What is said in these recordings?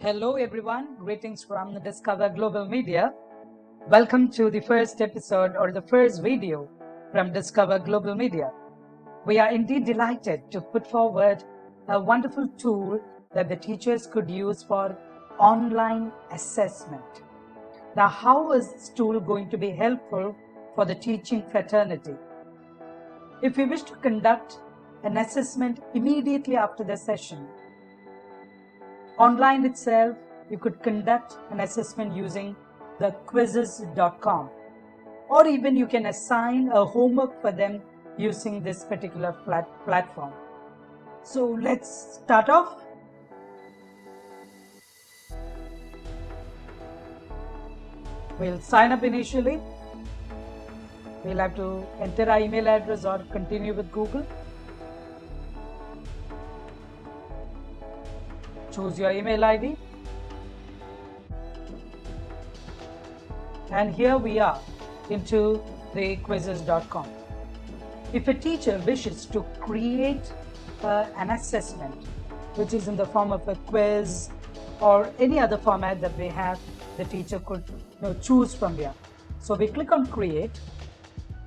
Hello everyone, greetings from the Discover Global Media. Welcome to the first episode or the first video from Discover Global Media. We are indeed delighted to put forward a wonderful tool that the teachers could use for online assessment. Now, how is this tool going to be helpful for the teaching fraternity? If we wish to conduct an assessment immediately after the session, online itself, you could conduct an assessment using the Quizizz.com, or even you can assign a homework for them using this particular platform. So let's start off. We'll sign up initially. We'll have to enter our email address or continue with Google. Choose your email ID. And here we are into the Quizizz.com. If a teacher wishes to create an assessment, which is in the form of a quiz or any other format that we have, the teacher could choose from here. So we click on create.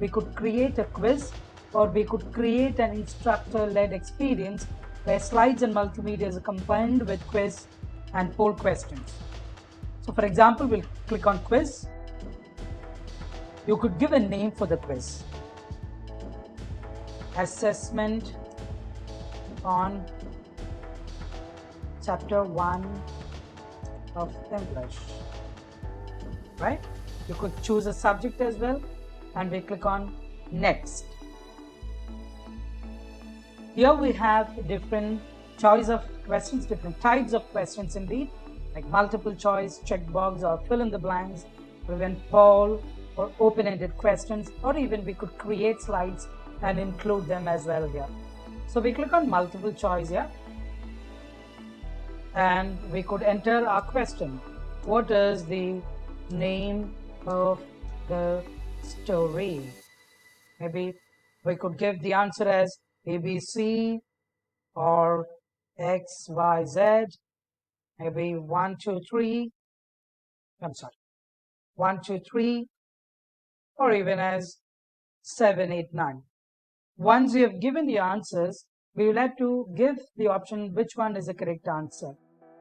We could create a quiz, or we could create an instructor-led experience where slides and multimedia is combined with quiz and poll questions. So for example, we'll click on quiz. You could give a name for the quiz. Assessment on chapter 1 of English, right? You could choose a subject as well, and we click on next. Here we have different choice of questions, different types of questions indeed, like multiple choice, checkbox, or fill in the blanks, or even poll or open-ended questions, or even we could create slides and include them as well here. So we click on multiple choice here, and we could enter our question. What is the name of the story? Maybe we could give the answer as ABC or XYZ, maybe 1, 2, 3, 1, 2, 3, or even as 7, 8, 9. Once we have given the answers, we will have to give the option which one is the correct answer.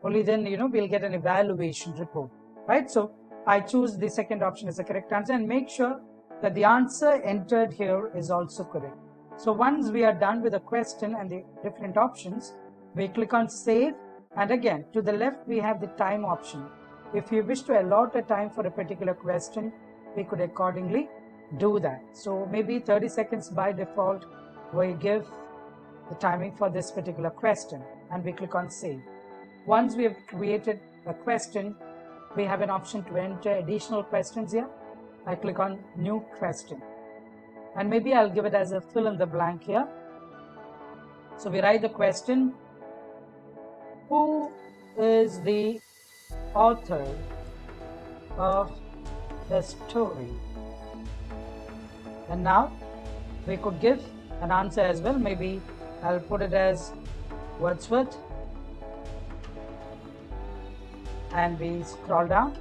Only then, we'll get an evaluation report, right? So I choose the second option as the correct answer and make sure that the answer entered here is also correct. So once we are done with the question and the different options, we click on save, and again to the left we have the time option. If you wish to allot a time for a particular question, we could accordingly do that. So maybe 30 seconds by default, we give the timing for this particular question, and we click on save. Once we have created a question, we have an option to enter additional questions here. I click on new question, and maybe I'll give it as a fill in the blank here. So we write the question: who is the author of the story? And now we could give an answer as well. Maybe I'll put it as Wordsworth, and we scroll down.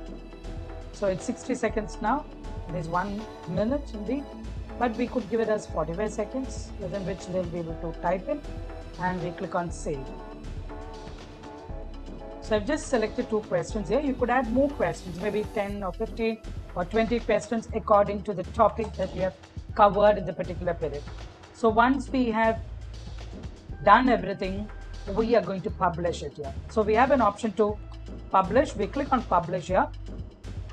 So it's 60 seconds now. It is 1 minute indeed, but we could give it as 45 seconds, within which they'll be able to type in, and we click on save. So I've just selected 2 questions here. You could add more questions, maybe 10 or 15 or 20 questions according to the topic that you have covered in the particular period. So once we have done everything, we are going to publish it here. So we have an option to publish. We click on publish here,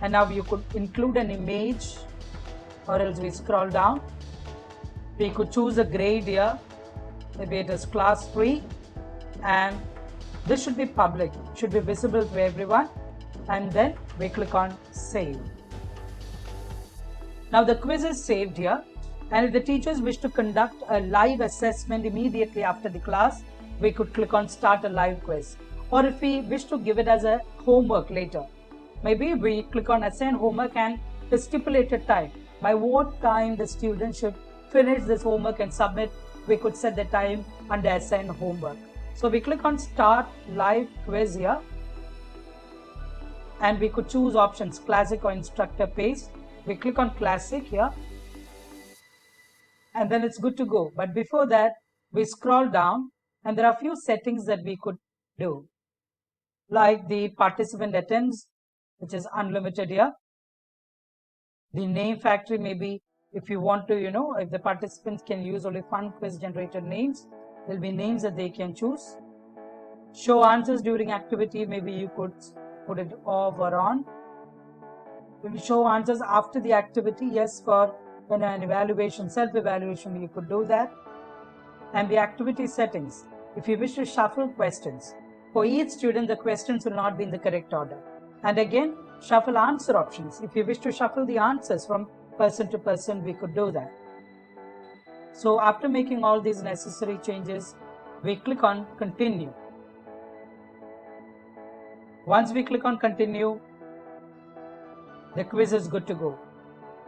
and now you could include an image, or else we scroll down. We could choose a grade here. Maybe it is class 3, and this should be public, should be visible to everyone, and then we click on save. Now the quiz is saved here, and if the teachers wish to conduct a live assessment immediately after the class, we could click on start a live quiz. Or if we wish to give it as a homework later, maybe we click on assign homework and the stipulated time. By what time the student should finish this homework and submit, we could set the time under assign homework. So we click on start live quiz here, and we could choose options classic or instructor paced. We click on classic here, and then it's good to go. But before that, we scroll down, and there are a few settings that we could do, like the participant attends, which is unlimited here. The name factory, maybe if you want to, if the participants can use only fun quiz generated names, there'll be names that they can choose. Show answers during activity, maybe you could put it off or on. Will show answers after the activity, yes, for an evaluation, self-evaluation, you could do that. And the activity settings, if you wish to shuffle questions, for each student the questions will not be in the correct order. And again, shuffle answer options. If you wish to shuffle the answers from person to person, we could do that. So after making all these necessary changes, we click on continue. Once we click on continue, the quiz is good to go.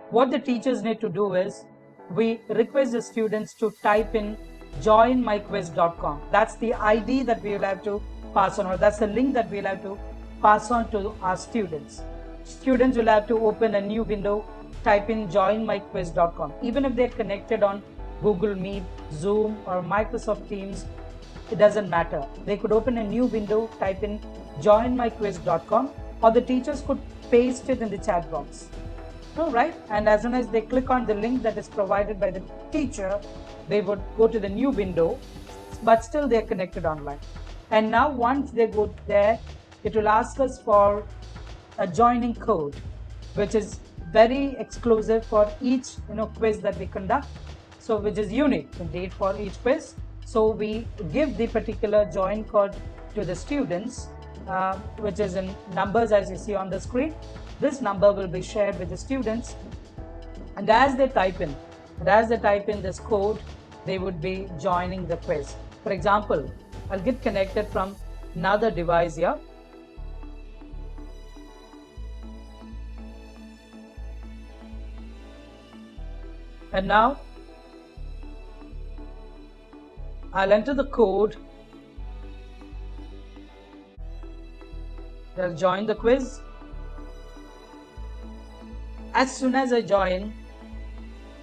What the teachers need to do is, we request the students to type in joinmyquiz.com. That's the ID that we will have to pass on, or that's the link that we'll have to pass on to our students. Students will have to open a new window, type in joinmyquiz.com. Even if they're connected on Google Meet, Zoom, or Microsoft Teams, it doesn't matter. They could open a new window, type in joinmyquiz.com, or the teachers could paste it in the chat box. All right, and as soon as they click on the link that is provided by the teacher, they would go to the new window, but still they're connected online. And now once they go there, it will ask us for a joining code, which is very exclusive for each quiz that we conduct, so which is unique indeed for each quiz. So we give the particular join code to the students, which is in numbers as you see on the screen. This number will be shared with the students, and as they type in this code, they would be joining the quiz. For example, I'll get connected from another device here. And now I'll enter the code. I'll join the quiz. As soon as I join,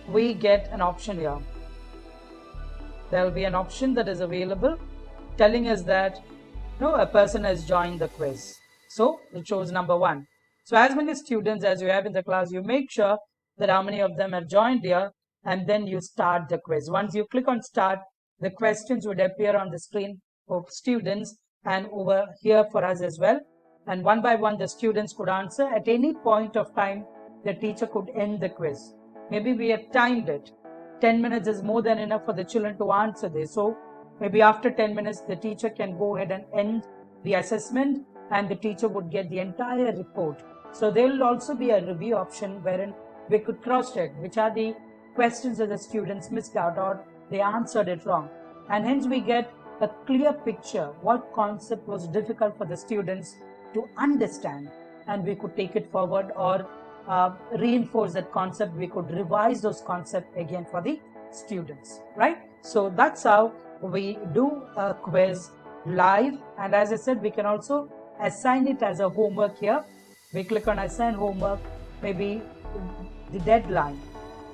we get an option here. There will be an option that is available telling us that a person has joined the quiz. So it shows number 1. So as many students as you have in the class, you make sure that how many of them have joined here, and then you start the quiz. Once you click on start, the questions would appear on the screen for students and over here for us as well. And one by one, the students could answer. At any point of time, the teacher could end the quiz. Maybe we have timed it. 10 minutes is more than enough for the children to answer this. So maybe after 10 minutes, the teacher can go ahead and end the assessment, and the teacher would get the entire report. So there will also be a review option wherein we could cross-check which are the questions that the students missed out or they answered it wrong. And hence we get a clear picture what concept was difficult for the students to understand, and we could take it forward or reinforce that concept. We could revise those concepts again for the students, right? So that's how we do a quiz live. And as I said, we can also assign it as a homework here. We click on assign homework, maybe the deadline.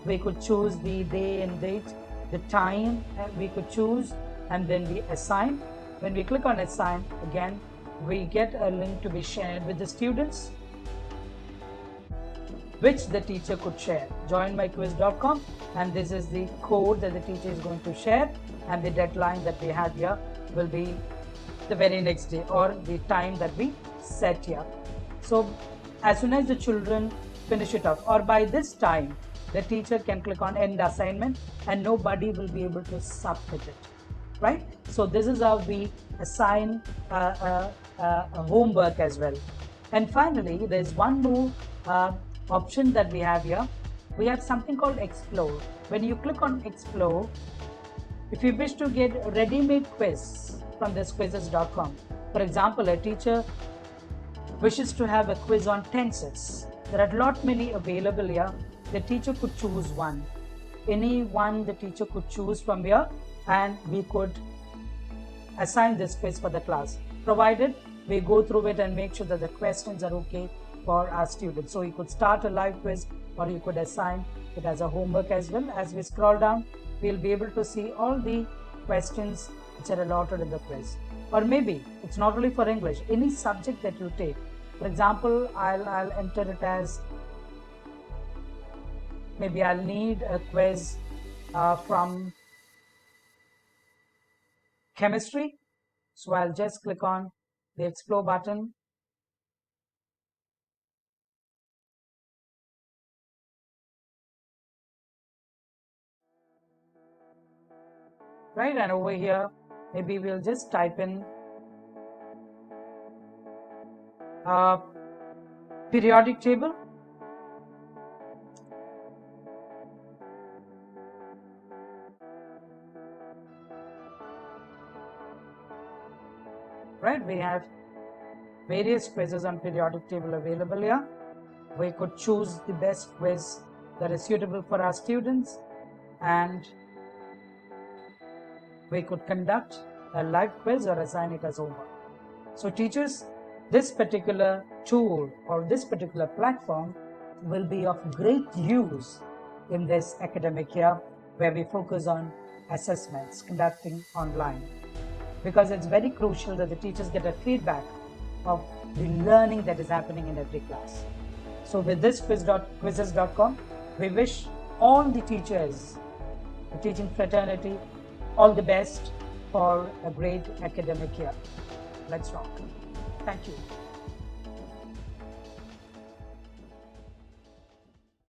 We could choose the day and date, the time we could choose, and then we assign. When we click on assign, again, we get a link to be shared with the students, which the teacher could share. Joinmyquiz.com, and this is the code that the teacher is going to share, and the deadline that we have here will be the very next day or the time that we set here. So as soon as the children finish it off, or by this time, the teacher can click on end assignment and nobody will be able to submit it, right? So this is how we assign a homework as well. And finally, there's one more option that we have here. We have something called explore. When you click on explore, if you wish to get a ready-made quiz from this Quizizz.com, for example, a teacher wishes to have a quiz on tenses. There are a lot many available here. The teacher could choose one. Any one the teacher could choose from here, and we could assign this quiz for the class, provided we go through it and make sure that the questions are okay for our students. So you could start a live quiz, or you could assign it as a homework as well. As we scroll down, we'll be able to see all the questions which are allotted in the quiz. Or maybe it's not only for English, any subject that you take. For example, I'll enter it as, maybe I'll need a quiz from chemistry. So I'll just click on the explore button. Right, and over here, maybe we'll just type in periodic table. Right, we have various quizzes on periodic table available here. We could choose the best quiz that is suitable for our students, and we could conduct a live quiz or assign it as homework. So teachers, this particular tool or this particular platform will be of great use in this academic year, where we focus on assessments conducting online, because it's very crucial that the teachers get a feedback of the learning that is happening in every class. So with this Quizizz.com, we wish all the teachers, the teaching fraternity, all the best for a great academic year. Let's rock. Thank you.